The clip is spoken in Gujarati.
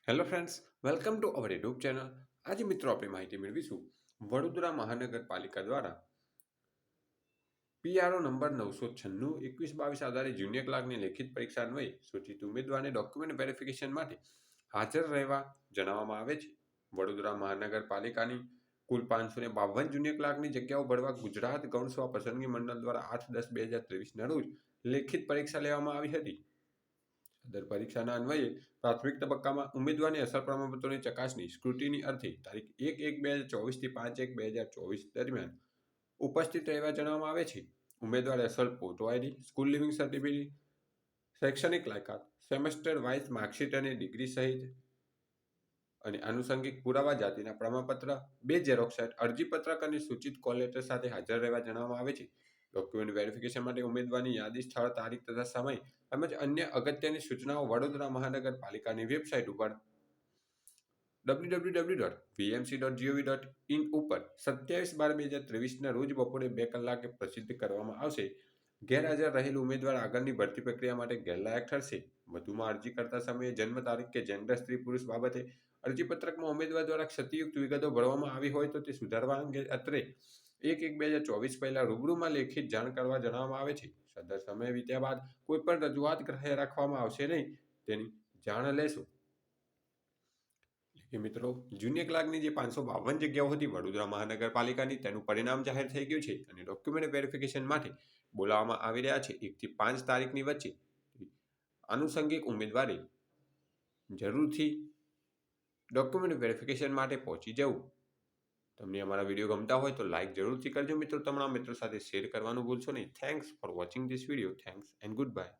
Hello friends, welcome to our YouTube channel. આજે મિત્રો આપણે માહિતી મેળવીશું વડોદરા મહાનગરપાલિકા દ્વારા પીઆરઓ નંબર 996 2122 આધારે જુનિયર ક્લાર્કની લેખિત પરીક્ષા અન્વયે સૂચિત ઉમેદવારને ડોક્યુમેન્ટ વેરિફિકેશન માટે હાજર રહેવા જણાવવામાં આવે છે. વડોદરા મહાનગરપાલિકાની કુલ 552 જુનિયર ક્લાર્કની જગ્યાઓ ભરવા ગુજરાત ગૌણ સેવા પસંદગી મંડળ દ્વારા 8-10-2023ના રોજ લેખિત પરીક્ષા લેવામાં આવી હતી. સદર પરીક્ષાના અન્વયે પ્રાથમિક તબક્કામાં ઉમેદવારની અસલ પ્રમાણપત્રોની ચકાસણી સ્ક્રુટિની અર્થે તારીખ 1-1-2024 થી 5-1-2024 દરમિયાન ઉપસ્થિત રહેવા જણાવવામાં આવે છે. ઉમેદવારે અસલ photo ID, school leaving certificate, શૈક્ષણિક લાયકાત, સેમેસ્ટર વાઇઝ માર્કશીટ અને ડિગ્રી સહિત અને આનુષંગિક પુરાવા જાતિના પ્રમાણપત્ર, 2 ઝેરોક્ષ સેટ, અરજીપત્રક અને સૂચિત કોલ લેટર સાથે હાજર રહેવા જણાવવામાં આવે છે. ડોક્યુમેન્ટ વેરિફિકેશન માટે ઉમેદવારની યાદી, સ્થળ, તારીખ તથા સમય તેમજ અન્ય અગત્યની સૂચનાઓ વડોદરા મહાનગરપાલિકાની વેબસાઇટ ઉપર www.vmc.gov.in ઉપર 27/12/2023ના રોજ બપોરે 2 કલાકે પ્રસિદ્ધ કરવામાં આવશે. ગેરહાજર રહેલ ઉમેદવાર આગળની ભરતી પ્રક્રિયા માટે ગેરલાયક ઠરશે. વધુમાં અરજી કરતા સમયે જન્મ તારીખ કે જેન્ડર સ્ત્રી પુરુષ બાબતે અરજીપત્રકમાં ઉમેદવાર દ્વારા ક્ષતિયુક્ત વિગતો ભરવામાં આવી હોય તો તે સુધારવા અંગે અત્રે 1-1-2024 પહેલા રૂબરૂમાં લેખિત જાણ કરવા જણાવવામાં આવે છે. સદર સમય વીત્યા બાદ કોઈપણ રજૂઆત રાખવામાં આવશે નહીં, તેની જાણ લેશું. મિત્રો, જુનિયર ક્લાર્કની જે 552 જગ્યાઓ હતી વડોદરા મહાનગરપાલિકાની, તેનું પરિણામ જાહેર થઈ ગયું છે અને ડોક્યુમેન્ટ વેરિફિકેશન માટે બોલાવવામાં આવી રહ્યા છે 1 થી 5 તારીખની વચ્ચે. આનુષંગિક ઉમેદવારે જરૂરથી ડોક્યુમેન્ટ વેરિફિકેશન માટે પહોંચી જવું. તમને અમારા વિડીયો ગમતા હોય તો લાઇક જરૂરથી કરજો મિત્રો. તમારા મિત્રો સાથે શેર કરવાનું ભૂલશો નહીં. Thanks for watching this video. Thanks and good bye.